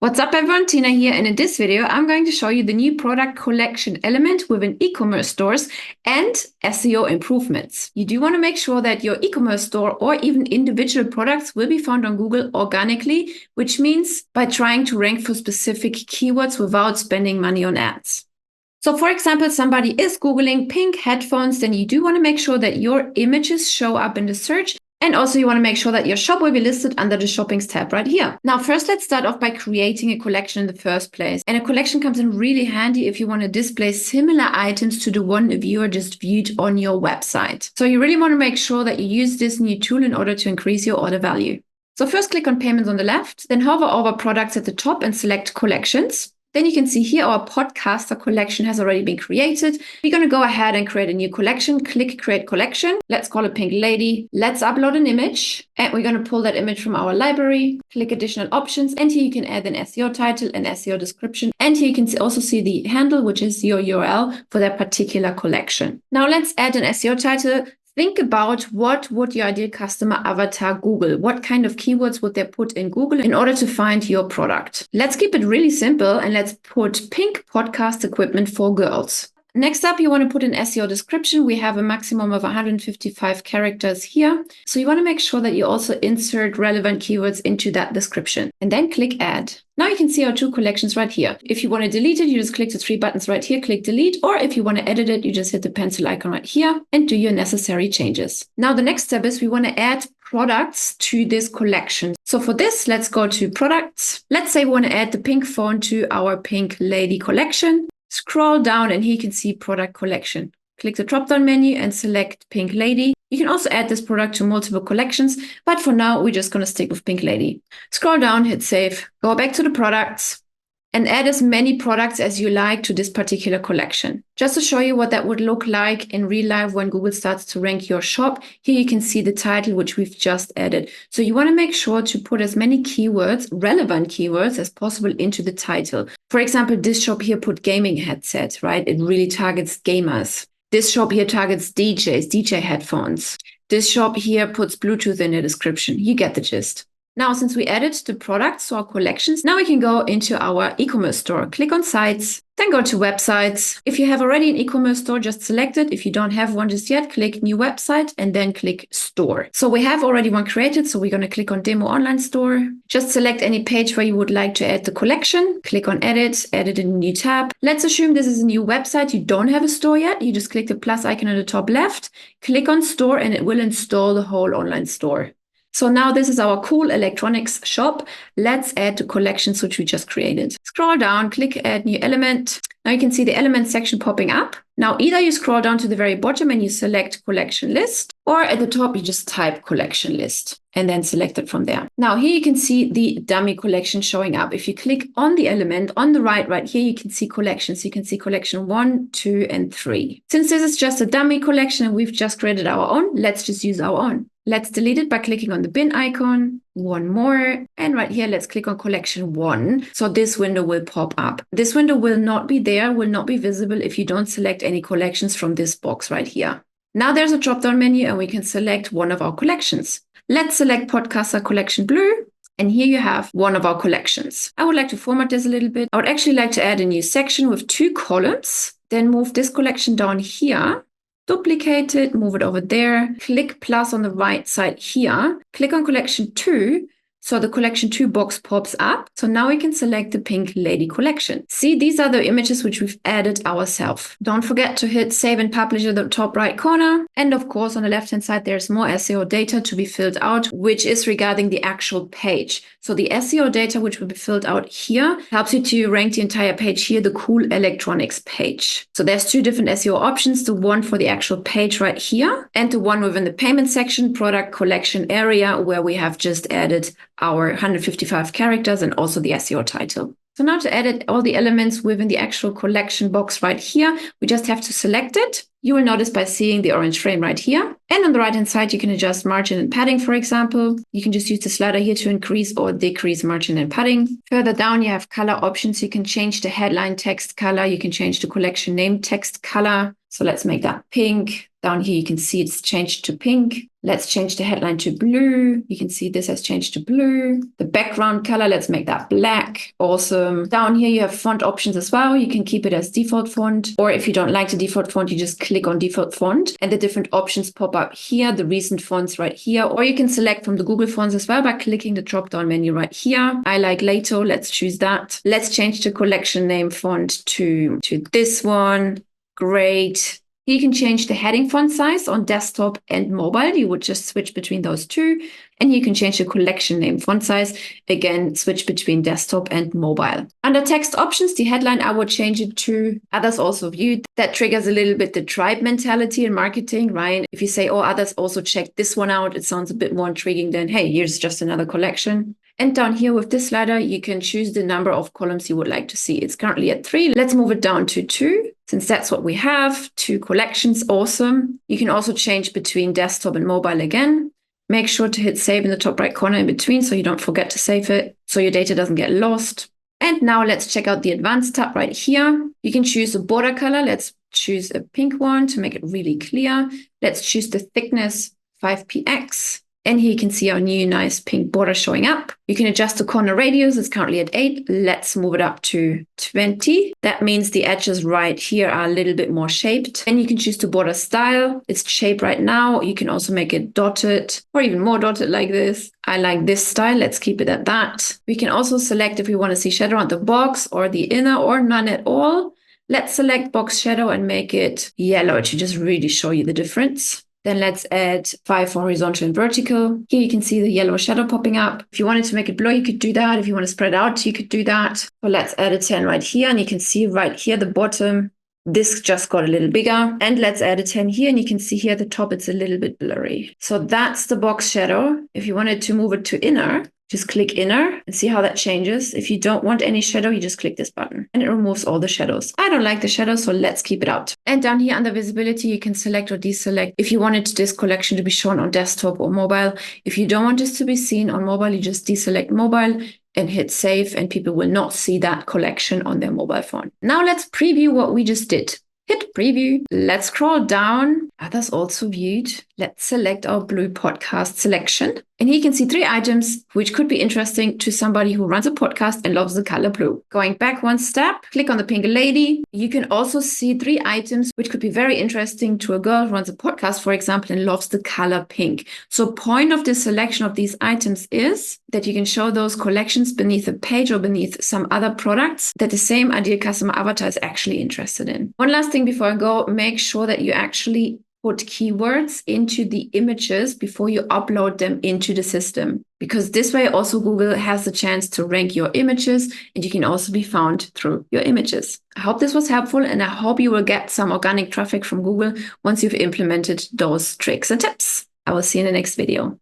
What's up everyone, Tina here, and in this video I'm going to show you the new product collection element within e-commerce stores and SEO improvements. You do want to make sure that your e-commerce store or even individual products will be found on Google organically, which means by trying to rank for specific keywords without spending money on ads. So for example, somebody is Googling pink headphones, then you do want to make sure that your images show up in the search. And also you want to make sure that your shop will be listed under the shoppings tab right here. Now, first, let's start off by creating a collection in the first place. And a collection comes in really handy if you want to display similar items to the one a viewer just viewed on your website. So you really want to make sure that you use this new tool in order to increase your order value. So first click on payments on the left, then hover over products at the top and select collections. Then you can see here our podcaster collection has already been created. We're going to go ahead and create a new collection. Click create collection. Let's call it Pink Lady. Let's upload an image and we're going to pull that image from our library. Click additional options and here you can add an SEO title and SEO description. And here you can also see the handle, which is your URL for that particular collection. Now let's add an SEO title. Think about what would your ideal customer avatar Google? What kind of keywords would they put in Google in order to find your product? Let's keep it really simple and let's put pink podcast equipment for girls. Next up, you want to put an SEO description. We have a maximum of 155 characters here. So you want to make sure that you also insert relevant keywords into that description and then click add. Now you can see our two collections right here. If you want to delete it, you just click the three buttons right here, click delete, or if you want to edit it, you just hit the pencil icon right here and do your necessary changes. Now the next step is we want to add products to this collection. So for this, let's go to products. Let's say we want to add the pink phone to our Pink Lady collection. Scroll down and here you can see product collection. Click the drop-down menu and select Pink Lady. You can also add this product to multiple collections, but for now, we're just going to stick with Pink Lady. Scroll down, hit save, go back to the products and add as many products as you like to this particular collection. Just to show you what that would look like in real life when Google starts to rank your shop, here you can see the title, which we've just added. So you want to make sure to put as many keywords, relevant keywords as possible into the title. For example, this shop here put gaming headset, right? It really targets gamers. This shop here targets DJs, DJ headphones. This shop here puts Bluetooth in the description. You get the gist. Now, since we added the products to our collections, now we can go into our e-commerce store. Click on sites, then go to websites. If you have already an e-commerce store, just select it. If you don't have one just yet, click new website and then click store. So we have already one created. So we're going to click on demo online store. Just select any page where you would like to add the collection. Click on edit in a new tab. Let's assume this is a new website. You don't have a store yet. You just click the plus icon at the top left, click on store and it will install the whole online store. So now this is our cool electronics shop. Let's add the collections which we just created. Scroll down, click add new element. Now you can see the element section popping up. Now either you scroll down to the very bottom and you select collection list, or at the top you just type collection list and then select it from there. Now here you can see the dummy collection showing up. If you click on the element on the right here, you can see collections. You can see collection 1, 2, and 3. Since this is just a dummy collection and we've just created our own, let's just use our own. Let's delete it by clicking on the bin icon, one more, and right here, let's click on collection 1. So this window will pop up. This window will not be there, will not be visible if you don't select any collections from this box right here. Now there's a drop-down menu and we can select one of our collections. Let's select Podcaster Collection Blue. And here you have one of our collections. I would like to format this a little bit. I would actually like to add a new section with 2 columns, then move this collection down here. Duplicate it, move it over there, click plus on the right side here, click on collection 2. So the collection 2 box pops up. So now we can select the Pink Lady collection. See, these are the images which we've added ourselves. Don't forget to hit save and publish at the top right corner. And of course, on the left-hand side, there's more SEO data to be filled out, which is regarding the actual page. So the SEO data, which will be filled out here, helps you to rank the entire page here, the cool electronics page. So there's 2 different SEO options, the one for the actual page right here, and the one within the payment section, product collection area, where we have just added our 155 characters and also the SEO title. So now to edit all the elements within the actual collection box right here, we just have to select it. You will notice by seeing the orange frame right here. And on the right-hand side, you can adjust margin and padding, for example. You can just use the slider here to increase or decrease margin and padding. Further down, you have color options. You can change the headline text color. You can change the collection name text color. So let's make that pink. Down here, you can see it's changed to pink. Let's change the headline to blue. You can see this has changed to blue. The background color, let's make that black. Awesome. Down here, you have font options as well. You can keep it as default font, or if you don't like the default font, you just click on default font and the different options pop up here, the recent fonts right here, or you can select from the Google fonts as well by clicking the drop-down menu right here. I like Lato. Let's choose that. Let's change the collection name font to this one. Great. You can change the heading font size on desktop and mobile. You would just switch between those two. And you can change the collection name font size. Again, switch between desktop and mobile. Under text options, the headline, I would change it to others also viewed. That triggers a little bit the tribe mentality in marketing, right? If you say, oh, others also check this one out, it sounds a bit more intriguing than, hey, here's just another collection. And down here with this slider, you can choose the number of columns you would like to see. It's currently at 3. Let's move it down to 2, since that's what we have. 2 collections, awesome. You can also change between desktop and mobile again. Make sure to hit save in the top right corner in between so you don't forget to save it, so your data doesn't get lost. And now let's check out the advanced tab right here. You can choose a border color. Let's choose a pink one to make it really clear. Let's choose the thickness 5px. And here you can see our new nice pink border showing up. You can adjust the corner radius. It's currently at 8. Let's move it up to 20. That means the edges right here are a little bit more shaped. And you can choose the border style. It's shaped right now. You can also make it dotted or even more dotted like this. I like this style. Let's keep it at that. We can also select if we want to see shadow on the box or the inner or none at all. Let's select box shadow and make it yellow to just really show you the difference. Then let's add 5 for horizontal and vertical. Here you can see the yellow shadow popping up. If you wanted to make it blur, you could do that. If you want to spread out, you could do that. So let's add a 10 right here. And you can see right here, the bottom, this just got a little bigger. And let's add a 10 here. And you can see here at the top, it's a little bit blurry. So that's the box shadow. If you wanted to move it to inner, just click inner and see how that changes. If you don't want any shadow, you just click this button and it removes all the shadows. I don't like the shadows, so let's keep it out. And down here under visibility, you can select or deselect if you wanted this collection to be shown on desktop or mobile. If you don't want this to be seen on mobile, you just deselect mobile and hit save, and people will not see that collection on their mobile phone. Now let's preview what we just did. Hit preview. Let's scroll down. Others also viewed. Let's select our blue podcast selection. And here you can see 3 items which could be interesting to somebody who runs a podcast and loves the color blue. Going back one step, click on the pink lady. You can also see 3 items which could be very interesting to a girl who runs a podcast, for example, and loves the color pink. So point of the selection of these items is that you can show those collections beneath a page or beneath some other products that the same ideal customer avatar is actually interested in. One last thing before I go, make sure that you actually put keywords into the images before you upload them into the system, because this way also Google has the chance to rank your images and you can also be found through your images. I hope this was helpful and I hope you will get some organic traffic from Google once you've implemented those tricks and tips. I will see you in the next video.